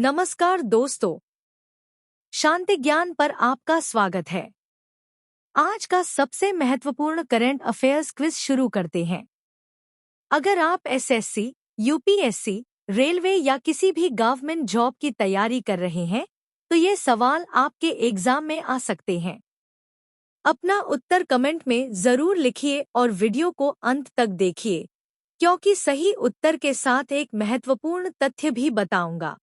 नमस्कार दोस्तों, शांति ज्ञान पर आपका स्वागत है। आज का सबसे महत्वपूर्ण करंट अफेयर्स क्विज शुरू करते हैं। अगर आप एसएससी, यूपीएससी, रेलवे या किसी भी गवर्नमेंट जॉब की तैयारी कर रहे हैं, तो ये सवाल आपके एग्जाम में आ सकते हैं। अपना उत्तर कमेंट में जरूर लिखिए और वीडियो को अंत तक देखिए, क्योंकि सही उत्तर के साथ एक महत्वपूर्ण तथ्य भी बताऊंगा।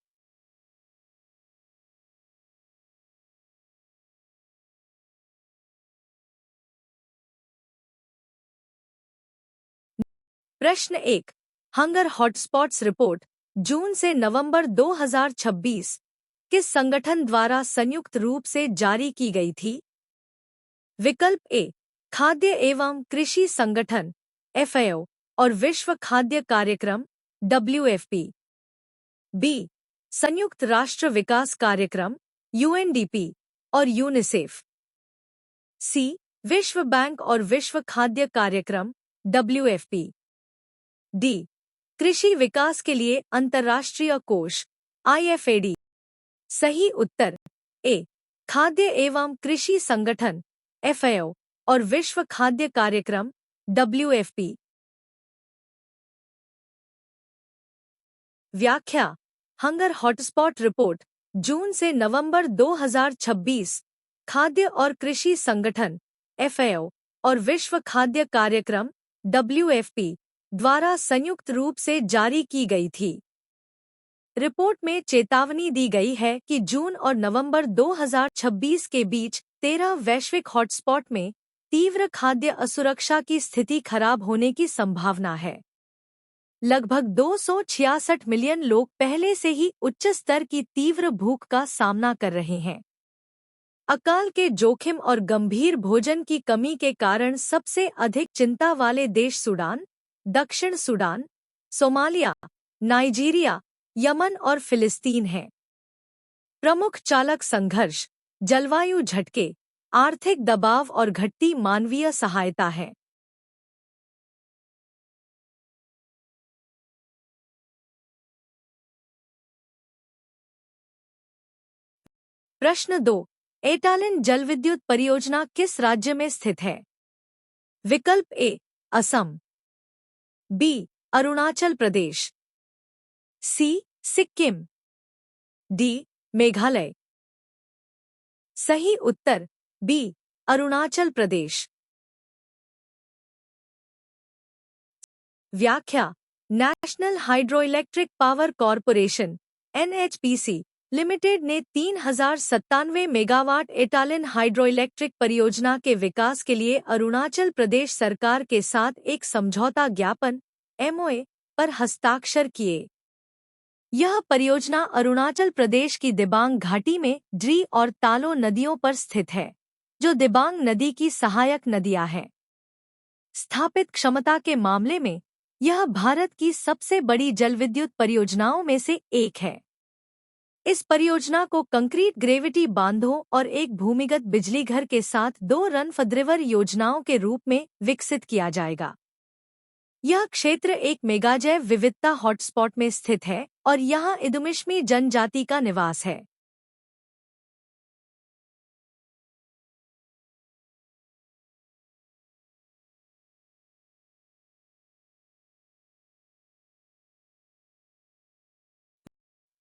प्रश्न 1। हंगर हॉटस्पॉट्स रिपोर्ट जून से नवंबर 2026 किस संगठन द्वारा संयुक्त रूप से जारी की गई थी? विकल्प ए, खाद्य एवं कृषि संगठन FAO और विश्व खाद्य कार्यक्रम WFP। बी, संयुक्त राष्ट्र विकास कार्यक्रम UNDP और यूनिसेफ। सी, विश्व बैंक और विश्व खाद्य कार्यक्रम WFP। डी, कृषि विकास के लिए अंतर्राष्ट्रीय कोष IFAD। सही उत्तर ए, खाद्य एवं कृषि संगठन FAO और विश्व खाद्य कार्यक्रम WFP। व्याख्या। हंगर हॉटस्पॉट रिपोर्ट जून से नवंबर 2026 खाद्य और कृषि संगठन FAO और विश्व खाद्य कार्यक्रम WFP द्वारा संयुक्त रूप से जारी की गई थी। रिपोर्ट में चेतावनी दी गई है कि जून और नवंबर 2026 के बीच 13 वैश्विक हॉटस्पॉट में तीव्र खाद्य असुरक्षा की स्थिति खराब होने की संभावना है। लगभग 266 मिलियन लोग पहले से ही उच्च स्तर की तीव्र भूख का सामना कर रहे हैं। अकाल के जोखिम और गंभीर भोजन की कमी के कारण सबसे अधिक चिंता वाले देश सूडान, दक्षिण सूडान, सोमालिया, नाइजीरिया, यमन और फिलिस्तीन हैं। प्रमुख चालक संघर्ष, जलवायु झटके, आर्थिक दबाव और घटती मानवीय सहायता है। प्रश्न 2। एटालिन जलविद्युत परियोजना किस राज्य में स्थित है? विकल्प ए, असम। बी, अरुणाचल प्रदेश। सी, सिक्किम। डी, मेघालय। सही उत्तर बी, अरुणाचल प्रदेश। व्याख्या। National hydroelectric power corporation NHPC limited ने 3097 मेगावाट एटालिन हाइड्रोइलेक्ट्रिक परियोजना के विकास के लिए अरुणाचल प्रदेश सरकार के साथ एक समझौता ज्ञापन MOA पर हस्ताक्षर किए। यह परियोजना अरुणाचल प्रदेश की दिबांग घाटी में ड्री और तालो नदियों पर स्थित है, जो दिबांग नदी की सहायक नदियां हैं। स्थापित क्षमता के मामले में यह भारत की सबसे बड़ी जलविद्युत परियोजनाओं में से एक है। इस परियोजना को कंक्रीट ग्रेविटी बांधों और एक भूमिगत बिजलीघर के साथ 2 रन-फॉर-रिवर योजनाओं के रूप में विकसित किया जाएगा। यह क्षेत्र एक मेगाजैव विविधता हॉटस्पॉट में स्थित है और यहाँ इदुमिश्मी जनजाति का निवास है।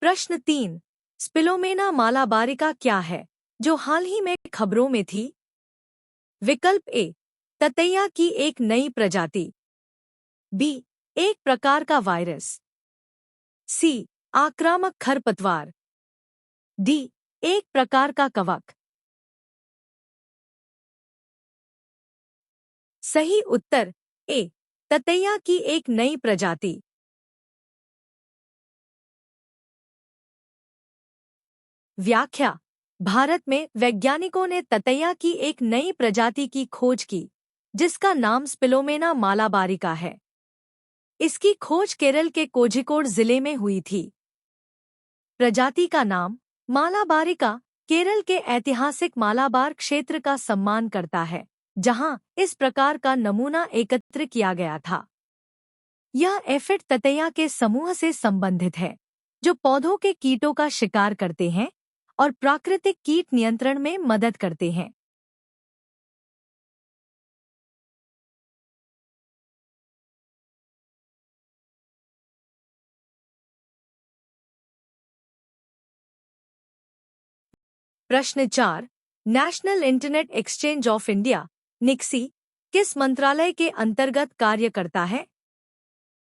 प्रश्न 3। स्पिलोमेना मालाबारिका क्या है, जो हाल ही में खबरों में थी? विकल्प ए, ततैया की एक नई प्रजाति। बी, एक प्रकार का वायरस। सी, आक्रामक खरपतवार। डी, एक प्रकार का कवक। सही उत्तर ए, ततैया की एक नई प्रजाति। व्याख्या। भारत में वैज्ञानिकों ने ततैया की एक नई प्रजाति की खोज की, जिसका नाम स्पिलोमेना मालाबारिका है। इसकी खोज केरल के कोझिकोड जिले में हुई थी। प्रजाति का नाम मालाबारिका केरल के ऐतिहासिक मालाबार क्षेत्र का सम्मान करता है, जहां इस प्रकार का नमूना एकत्र किया गया था। यह एफिड ततैया के समूह से संबंधित है, जो पौधों के कीटों का शिकार करते हैं और प्राकृतिक कीट नियंत्रण में मदद करते हैं। प्रश्न 4। National internet exchange of India NIXI किस मंत्रालय के अंतर्गत कार्य करता है?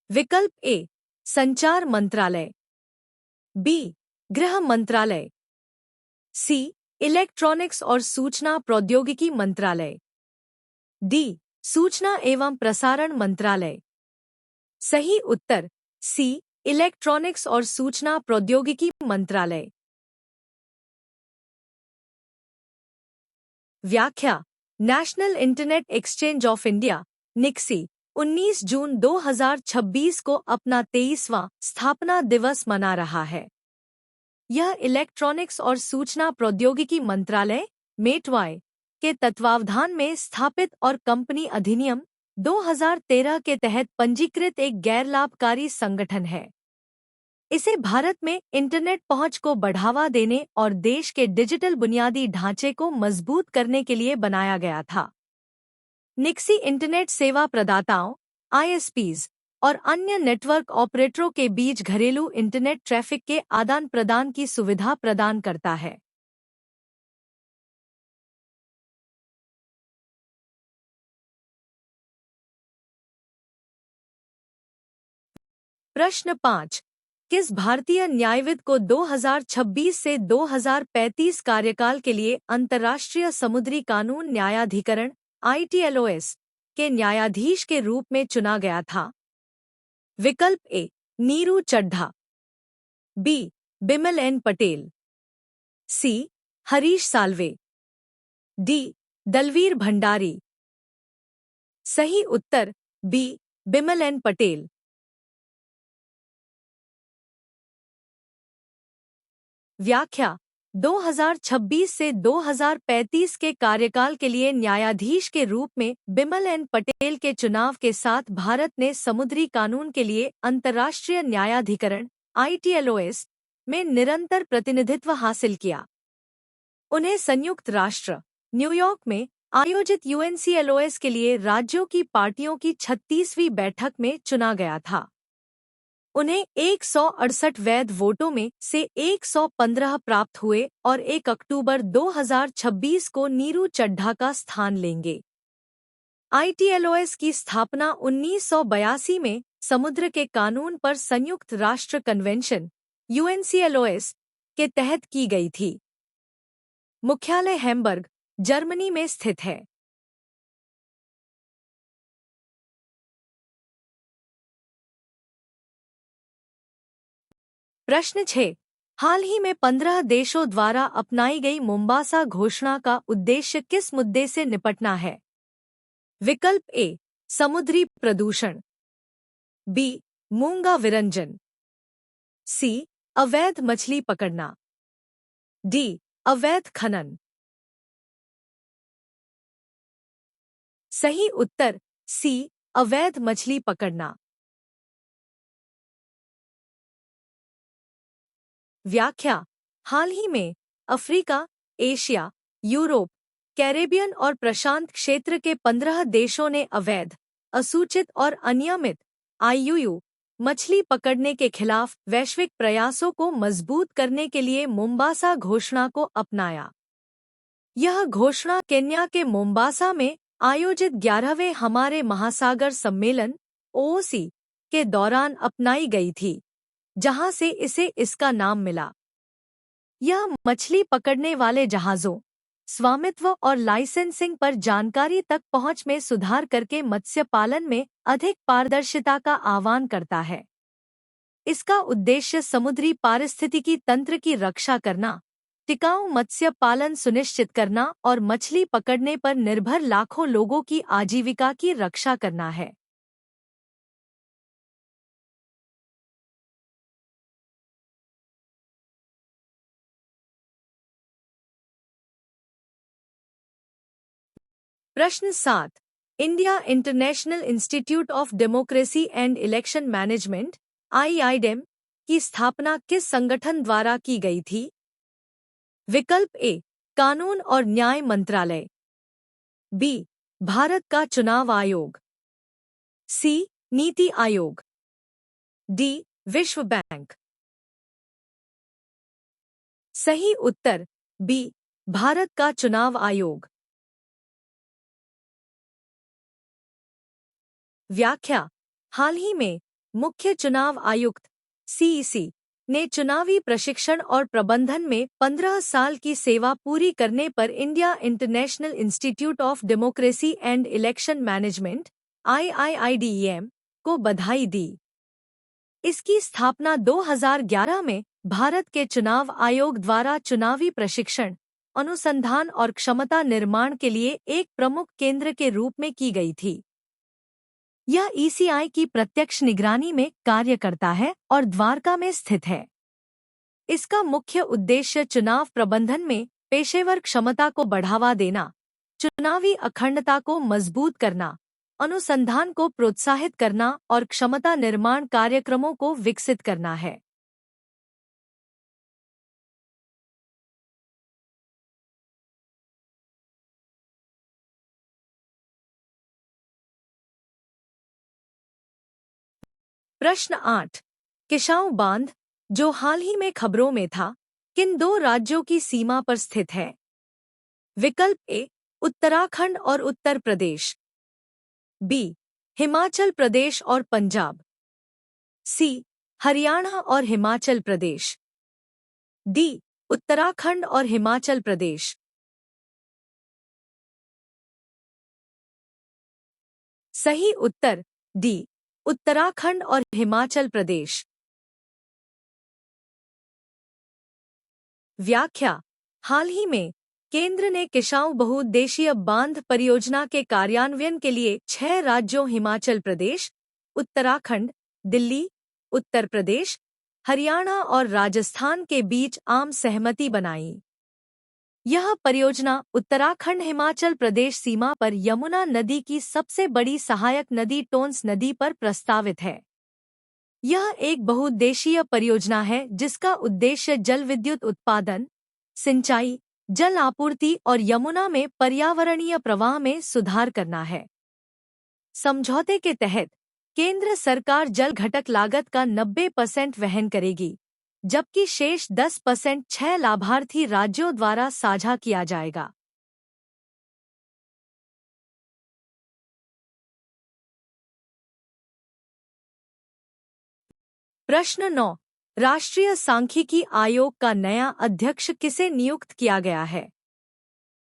विकल्प ए संचार मंत्रालय, बी गृह मंत्रालय, सी इलेक्ट्रॉनिक्स और सूचना प्रौद्योगिकी मंत्रालय, डी सूचना एवं प्रसारण मंत्रालय। सही उत्तर सी इलेक्ट्रॉनिक्स और सूचना प्रौद्योगिकी मंत्रालय। व्याख्या national internet exchange of India NIXI 19 जून 2026 को अपना 23वां स्थापना दिवस मना रहा है। यह इलेक्ट्रॉनिक्स और सूचना प्रौद्योगिकी मंत्रालय मेटवाई के तत्वावधान में स्थापित और कंपनी अधिनियम 2013 के तहत पंजीकृत एक गैर लाभकारी संगठन है। इसे भारत में इंटरनेट पहुंच को बढ़ावा देने और देश के डिजिटल बुनियादी ढांचे को मजबूत करने के लिए बनाया गया था। निक्सी इंटरनेट सेवा प्रदाताओं आईएसपीज और अन्य नेटवर्क ऑपरेटरों के बीच घरेलू इंटरनेट ट्रैफिक के आदान प्रदान की सुविधा प्रदान करता है। प्रश्न 5। किस भारतीय न्यायविद को 2026 से 2035 कार्यकाल के लिए अंतर्राष्ट्रीय समुद्री कानून न्यायाधिकरण ITLOS के न्यायाधीश के रूप में चुना गया था? विकल्प ए नीरू चड्ढा, बी बिमल एन पटेल, सी हरीश साल्वे, डी दलवीर भंडारी। सही उत्तर बी बिमल एन पटेल। व्याख्या 2026 से 2035 के कार्यकाल के लिए न्यायाधीश के रूप में बिमल एन पटेल के चुनाव के साथ भारत ने समुद्री कानून के लिए अंतर्राष्ट्रीय न्यायाधिकरण ITLOS में निरंतर प्रतिनिधित्व हासिल किया। उन्हें संयुक्त राष्ट्र न्यूयॉर्क में आयोजित UNCLOS के लिए राज्यों की पार्टियों की 36वीं बैठक में चुना गया था। उन्हें 168 वैध वोटों में से 115 प्राप्त हुए और 1 अक्टूबर 2026 को नीरू चड्ढा का स्थान लेंगे। ITLOS की स्थापना 1982 में समुद्र के कानून पर संयुक्त राष्ट्र कन्वेंशन UNCLOS के तहत की गई थी। मुख्यालय हैम्बर्ग, जर्मनी में स्थित है। प्रश्न 6। हाल ही में 15 देशों द्वारा अपनाई गई मोम्बासा घोषणा का उद्देश्य किस मुद्दे से निपटना है? विकल्प ए समुद्री प्रदूषण, बी मूंगा विरंजन, सी अवैध मछली पकड़ना, डी अवैध खनन। सही उत्तर सी अवैध मछली पकड़ना। व्याख्या हाल ही में अफ्रीका, एशिया, यूरोप, कैरेबियन और प्रशांत क्षेत्र के 15 देशों ने अवैध, असूचित और अनियमित IUU मछली पकड़ने के खिलाफ वैश्विक प्रयासों को मजबूत करने के लिए मोम्बासा घोषणा को अपनाया। यह घोषणा केन्या के मोम्बासा में आयोजित 11वें हमारे महासागर सम्मेलन OOC के दौरान अपनाई गई थी, जहां से इसे इसका नाम मिला। यह मछली पकड़ने वाले जहाज़ों, स्वामित्व और लाइसेंसिंग पर जानकारी तक पहुंच में सुधार करके मत्स्य पालन में अधिक पारदर्शिता का आह्वान करता है। इसका उद्देश्य समुद्री पारिस्थितिकी तंत्र की रक्षा करना, टिकाऊ मत्स्य पालन सुनिश्चित करना और मछली पकड़ने पर निर्भर लाखों लोगों की आजीविका की रक्षा करना है। प्रश्न 7। India international institute of democracy and election management IIDEM की स्थापना किस संगठन द्वारा की गई थी? विकल्प ए कानून और न्याय मंत्रालय, बी भारत का चुनाव आयोग, सी नीति आयोग, डी विश्व बैंक। सही उत्तर बी भारत का चुनाव आयोग। व्याख्या। हाल ही में मुख्य चुनाव आयुक्त सीईसी ने चुनावी प्रशिक्षण और प्रबंधन में 15 साल की सेवा पूरी करने पर India international institute of democracy and election management IIIDEM को बधाई दी। इसकी स्थापना 2011 में भारत के चुनाव आयोग द्वारा चुनावी प्रशिक्षण, अनुसंधान और क्षमता निर्माण के लिए एक प्रमुख केंद्र के रूप में की गई थी। यह ECI की प्रत्यक्ष निगरानी में कार्य करता है और द्वारका में स्थित है। इसका मुख्य उद्देश्य चुनाव प्रबंधन में पेशेवर क्षमता को बढ़ावा देना, चुनावी अखंडता को मजबूत करना, अनुसंधान को प्रोत्साहित करना और क्षमता निर्माण कार्यक्रमों को विकसित करना है। प्रश्न 8। किशाऊ बांध, जो हाल ही में खबरों में था, किन दो राज्यों की सीमा पर स्थित है? विकल्प ए उत्तराखंड और उत्तर प्रदेश, बी हिमाचल प्रदेश और पंजाब, सी हरियाणा और हिमाचल प्रदेश, डी उत्तराखंड और हिमाचल प्रदेश। सही उत्तर डी उत्तराखंड और हिमाचल प्रदेश। व्याख्या। हाल ही में केंद्र ने किशाऊ बहुउद्देशीय बांध परियोजना के कार्यान्वयन के लिए 6 राज्यों हिमाचल प्रदेश, उत्तराखंड, दिल्ली, उत्तर प्रदेश, हरियाणा और राजस्थान के बीच आम सहमति बनाई। यह परियोजना उत्तराखंड हिमाचल प्रदेश सीमा पर यमुना नदी की सबसे बड़ी सहायक नदी टोंस नदी पर प्रस्तावित है। यह एक बहुउद्देशीय परियोजना है जिसका उद्देश्य जल विद्युत उत्पादन, सिंचाई, जल आपूर्ति और यमुना में पर्यावरणीय प्रवाह में सुधार करना है। समझौते के तहत केंद्र सरकार जल घटक लागत का 90% वहन करेगी, जबकि शेष 10% 6 लाभार्थी राज्यों द्वारा साझा किया जाएगा। प्रश्न 9। राष्ट्रीय सांख्यिकी आयोग का नया अध्यक्ष किसे नियुक्त किया गया है?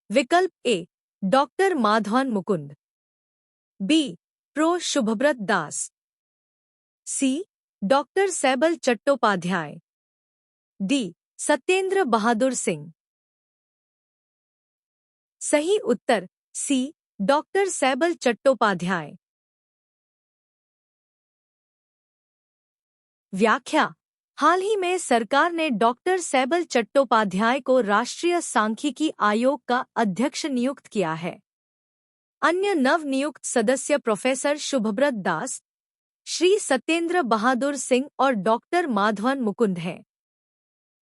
विकल्प A doctor Madhavan Mukund, B pro Shubhavrata Das, C doctor Saibal Chattopadhyay, D Satyendra Bahadur Singh. सही उत्तर सी डॉक्टर सैबल चट्टोपाध्याय। व्याख्या। हाल ही में सरकार ने डॉक्टर सैबल चट्टोपाध्याय को राष्ट्रीय सांख्यिकी आयोग का अध्यक्ष नियुक्त किया है। अन्य नवनियुक्त सदस्य प्रोफेसर शुभव्रत दास, श्री सत्येंद्र बहादुर सिंह और डॉक्टर माधवन मुकुंद हैं।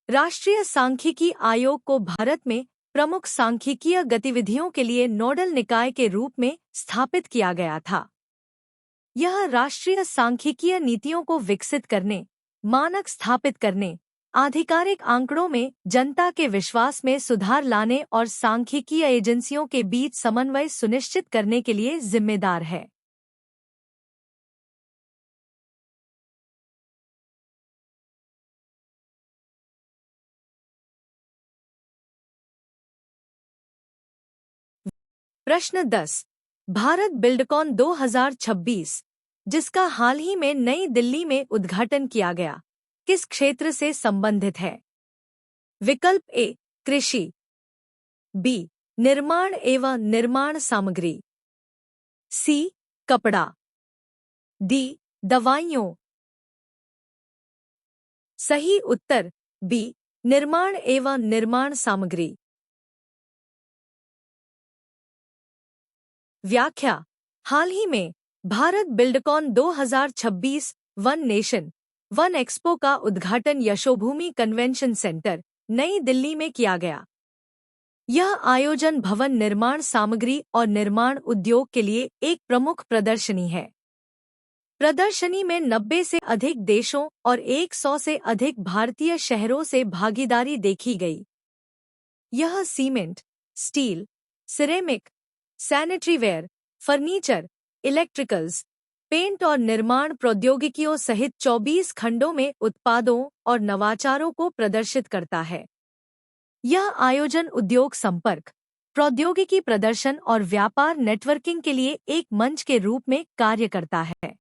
राष्ट्रीय सांख्यिकी आयोग को भारत में प्रमुख सांख्यिकीय गतिविधियों के लिए नोडल निकाय के रूप में स्थापित किया गया था। यह राष्ट्रीय सांख्यिकीय नीतियों को विकसित करने, मानक स्थापित करने, आधिकारिक आंकड़ों में जनता के विश्वास में सुधार लाने और सांख्यिकीय एजेंसियों के बीच समन्वय सुनिश्चित करने के लिए जिम्मेदार है। प्रश्न 10। भारत बिल्डकॉन 2026, जिसका हाल ही में नई दिल्ली में उद्घाटन किया गया, किस क्षेत्र से संबंधित है? विकल्प ए कृषि, बी निर्माण एवं निर्माण सामग्री, सी कपड़ा, डी दवाइयों। सही उत्तर बी निर्माण एवं निर्माण सामग्री। व्याख्या। हाल ही में Bharat Buildcon 2026 one nation one expo का उद्घाटन यशोभूमि कन्वेंशन सेंटर, नई दिल्ली में किया गया। यह आयोजन भवन निर्माण सामग्री और निर्माण उद्योग के लिए एक प्रमुख प्रदर्शनी है। प्रदर्शनी में 90 से अधिक देशों और 100 से अधिक भारतीय शहरों से भागीदारी देखी गई। यह cement, steel, ceramic, sanitaryware, furniture, electricals, paint और निर्माण प्रौद्योगिकियों सहित 24 खंडों में उत्पादों और नवाचारों को प्रदर्शित करता है। यह आयोजन उद्योग संपर्क, प्रौद्योगिकी प्रदर्शन और व्यापार नेटवर्किंग के लिए एक मंच के रूप में कार्य करता है।